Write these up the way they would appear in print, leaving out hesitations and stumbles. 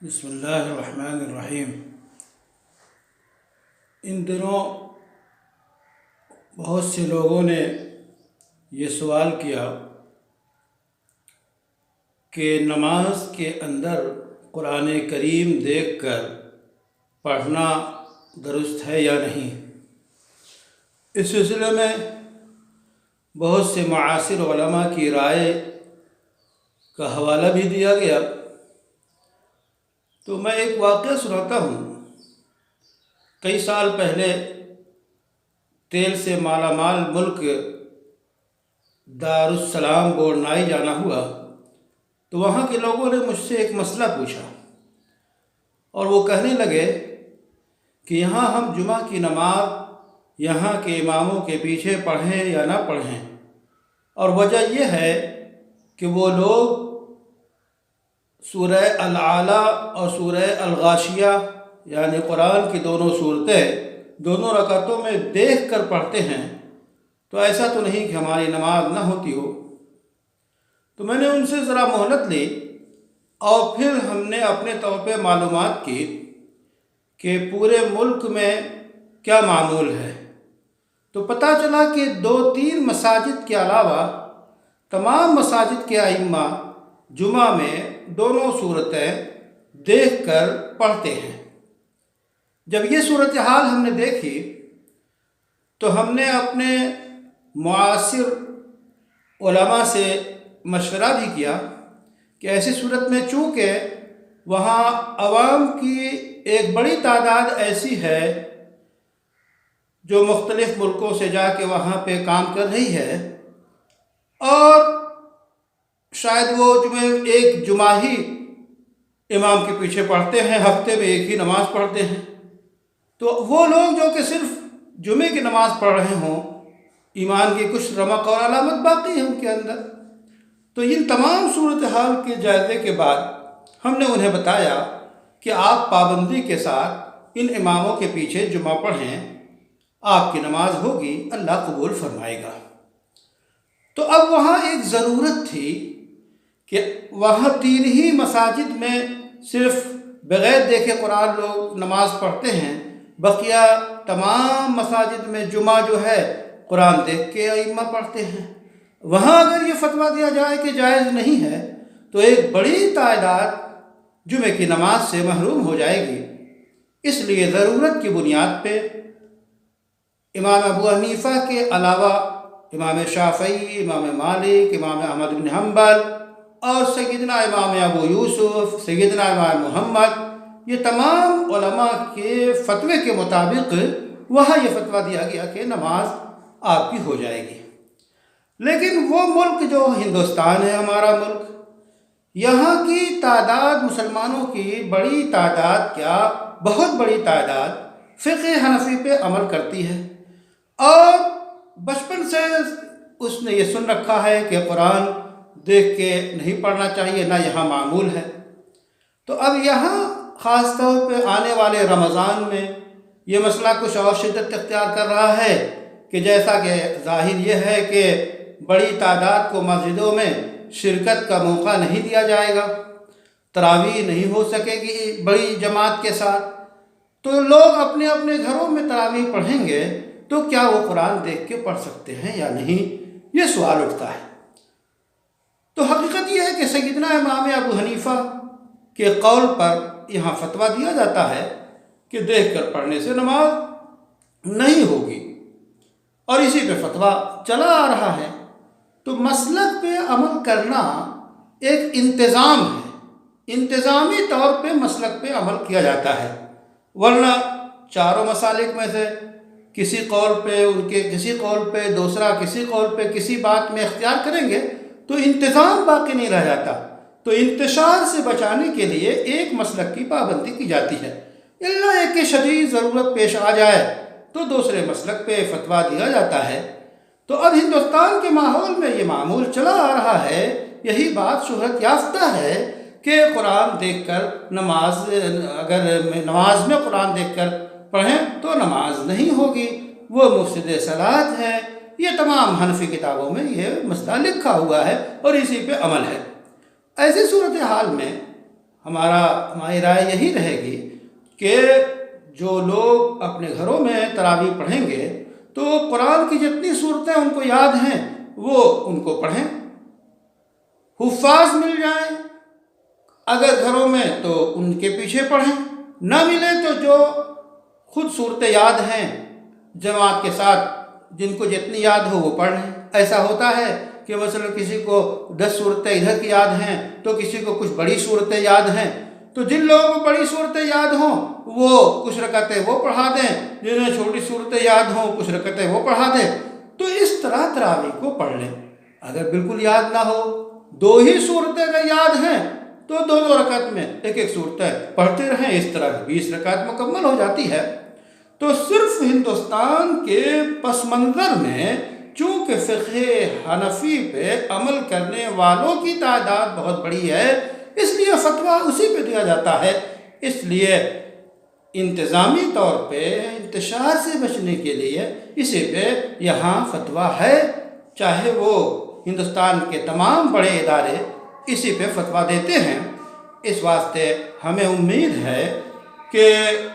بسم اللہ الرحمن الرحیم۔ ان دنوں بہت سے لوگوں نے یہ سوال کیا کہ نماز کے اندر قرآن کریم دیکھ کر پڑھنا درست ہے یا نہیں۔ اس سلسلے میں بہت سے معاصر علماء کی رائے کا حوالہ بھی دیا گیا، تو میں ایک واقعہ سناتا ہوں۔ کئی سال پہلے تیل سے مالا مال ملک دارالسلام بورنائی جانا ہوا، تو وہاں کے لوگوں نے مجھ سے ایک مسئلہ پوچھا اور وہ کہنے لگے کہ یہاں ہم جمعہ کی نماز یہاں کے اماموں کے پیچھے پڑھیں یا نہ پڑھیں، اور وجہ یہ ہے کہ وہ لوگ سورہ الاعلیٰ اور سورہ الغاشیہ یعنی قرآن کی دونوں صورتیں دونوں رکعتوں میں دیکھ کر پڑھتے ہیں، تو ایسا تو نہیں کہ ہماری نماز نہ ہوتی ہو۔ تو میں نے ان سے ذرا مہلت لی اور پھر ہم نے اپنے طور پہ معلومات کی کہ پورے ملک میں کیا معمول ہے، تو پتہ چلا کہ 2-3 مساجد کے علاوہ تمام مساجد کے ائمہ جمعہ میں دونوں صورتیں دیکھ کر پڑھتے ہیں۔ جب یہ صورتحال ہم نے دیکھی تو ہم نے اپنے معاصر علماء سے مشورہ بھی کیا کہ ایسی صورت میں چونکہ وہاں عوام کی ایک بڑی تعداد ایسی ہے جو مختلف ملکوں سے جا کے وہاں پہ کام کر رہی ہے، اور شاید وہ ایک جمعہ ہی امام کے پیچھے پڑھتے ہیں، ہفتے میں ایک ہی نماز پڑھتے ہیں، تو وہ لوگ جو کہ صرف جمعے کی نماز پڑھ رہے ہوں، ایمان کی کچھ رمق اور علامت باقی ہے ان کے اندر۔ تو ان تمام صورتحال کے جائزے کے بعد ہم نے انہیں بتایا کہ آپ پابندی کے ساتھ ان اماموں کے پیچھے جمعہ پڑھیں، آپ کی نماز ہوگی، اللہ قبول فرمائے گا۔ تو اب وہاں ایک ضرورت تھی کہ وہاں 3 ہی مساجد میں صرف بغیر دیکھے قرآن لوگ نماز پڑھتے ہیں، بقیہ تمام مساجد میں جمعہ جو ہے قرآن دیکھ کے ائمہ پڑھتے ہیں۔ وہاں اگر یہ فتویٰ دیا جائے کہ جائز نہیں ہے تو ایک بڑی تعداد جمعے کی نماز سے محروم ہو جائے گی۔ اس لیے ضرورت کی بنیاد پہ امام ابو حنیفہ کے علاوہ امام شافعی، امام مالک، امام احمد بن حنبل اور سیدنا امام ابو یوسف، سیدنا امام محمد، یہ تمام علماء کے فتوے کے مطابق وہاں یہ فتویٰ دیا گیا کہ نماز آپ کی ہو جائے گی۔ لیکن وہ ملک جو ہندوستان ہے، ہمارا ملک، یہاں کی تعداد مسلمانوں کی بڑی تعداد، کیا بہت بڑی تعداد فقہ حنفی پہ عمل کرتی ہے، اور بچپن سے اس نے یہ سن رکھا ہے کہ قرآن دیکھ کے نہیں پڑھنا چاہیے، نہ یہاں معمول ہے۔ تو اب یہاں خاص طور پہ آنے والے رمضان میں یہ مسئلہ کچھ اور شدت اختیار کر رہا ہے کہ جیسا کہ ظاہر یہ ہے کہ بڑی تعداد کو مسجدوں میں شرکت کا موقع نہیں دیا جائے گا، تراویح نہیں ہو سکے گی بڑی جماعت کے ساتھ، تو لوگ اپنے اپنے گھروں میں تراویح پڑھیں گے، تو کیا وہ قرآن دیکھ کے پڑھ سکتے ہیں یا نہیں، یہ سوال اٹھتا ہے۔ تو حقیقت یہ ہے کہ سیدنا امام ابو حنیفہ کے قول پر یہاں فتویٰ دیا جاتا ہے کہ دیکھ کر پڑھنے سے نماز نہیں ہوگی، اور اسی پہ فتویٰ چلا آ رہا ہے۔ تو مسلک پہ عمل کرنا ایک انتظام ہے، انتظامی طور پہ مسلک پہ عمل کیا جاتا ہے، ورنہ چاروں مسالک میں سے کسی قول پہ ان کے کسی قول پہ دوسرا کسی قول پہ کسی بات میں اختیار کریں گے تو انتظام باقی نہیں رہ جاتا۔ تو انتشار سے بچانے کے لیے ایک مسلک کی پابندی کی جاتی ہے، الا ایک کہ شدید ضرورت پیش آ جائے تو دوسرے مسلک پہ فتویٰ دیا جاتا ہے۔ تو اب ہندوستان کے ماحول میں یہ معمول چلا آ رہا ہے، یہی بات شہرت یافتہ ہے کہ قرآن دیکھ کر نماز، اگر نماز میں قرآن دیکھ کر پڑھیں تو نماز نہیں ہوگی، وہ مفسد صلاۃ ہے۔ یہ تمام حنفی کتابوں میں یہ مسئلہ لکھا ہوا ہے اور اسی پہ عمل ہے۔ ایسی صورتحال میں ہماری رائے یہی رہے گی کہ جو لوگ اپنے گھروں میں تراویح پڑھیں گے تو قرآن کی جتنی صورتیں ان کو یاد ہیں وہ ان کو پڑھیں، حفاظ مل جائیں اگر گھروں میں تو ان کے پیچھے پڑھیں، نہ ملے تو جو خود صورتیں یاد ہیں جماعت کے ساتھ جن کو جتنی یاد ہو وہ پڑھ لیں۔ ایسا ہوتا ہے کہ مثلا کسی کو 10 صورتیں ادھر کی یاد ہیں تو کسی کو کچھ بڑی صورتیں یاد ہیں، تو جن لوگوں کو بڑی صورتیں یاد ہوں وہ کچھ رکعتیں وہ پڑھا دیں، جنہیں چھوٹی صورتیں یاد ہوں کچھ رکعتیں وہ پڑھا دیں، تو اس طرح تراویح کو پڑھ لیں۔ اگر بالکل یاد نہ ہو، 2 ہی صورتیں اگر یاد ہیں تو 2 رکعت میں ایک صورتیں پڑھتے رہیں، اس طرح 20 رکعت مکمل ہو جاتی ہے۔ تو صرف ہندوستان کے پس منظر میں چونکہ فقہ حنفی پہ عمل کرنے والوں کی تعداد بہت بڑی ہے، اس لیے فتویٰ اسی پہ دیا جاتا ہے، اس لیے انتظامی طور پہ انتشار سے بچنے کے لیے اسی پہ یہاں فتویٰ ہے، چاہے وہ ہندوستان کے تمام بڑے ادارے اسی پہ فتویٰ دیتے ہیں۔ اس واسطے ہمیں امید ہے کہ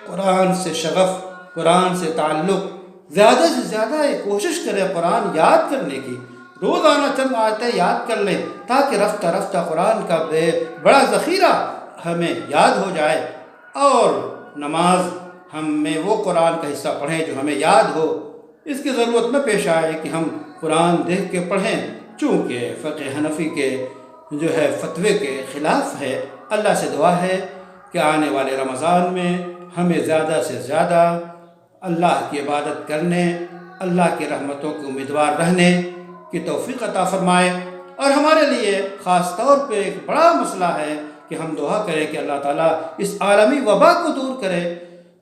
قرآن سے شغف، قرآن سے تعلق، زیادہ سے زیادہ یہ کوشش کریں قرآن یاد کرنے کی، روزانہ چند آیتیں یاد کر لیں تاکہ رفتہ رفتہ قرآن کا بڑا ذخیرہ ہمیں یاد ہو جائے، اور نماز ہم میں وہ قرآن کا حصہ پڑھیں جو ہمیں یاد ہو۔ اس کی ضرورت نہ پیش آئے کہ ہم قرآن دیکھ کے پڑھیں، چونکہ فقہ حنفی کے جو ہے فتوے کے خلاف ہے۔ اللہ سے دعا ہے کہ آنے والے رمضان میں ہمیں زیادہ سے زیادہ اللہ کی عبادت کرنے، اللہ کی رحمتوں کے امیدوار رہنے کی توفیق عطا فرمائے۔ اور ہمارے لیے خاص طور پہ ایک بڑا مسئلہ ہے کہ ہم دعا کریں کہ اللہ تعالیٰ اس عالمی وبا کو دور کرے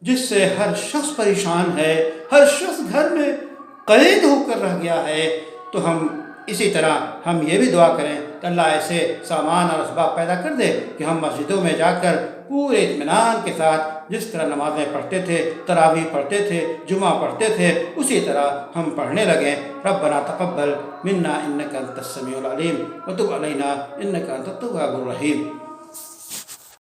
جس سے ہر شخص پریشان ہے، ہر شخص گھر میں قید ہو کر رہ گیا ہے۔ تو ہم اسی طرح ہم یہ بھی دعا کریں کہ اللہ ایسے سامان اور اسباب پیدا کر دے کہ ہم مسجدوں میں جا کر پورے اطمینان کے ساتھ جس طرح نمازیں پڑھتے تھے، تراویح پڑھتے تھے، جمعہ پڑھتے تھے، اسی طرح ہم پڑھنے لگیں۔ ربنا تقبل منا انک انت السمیع العلیم وتب علینا انک انت التواب الرحیم۔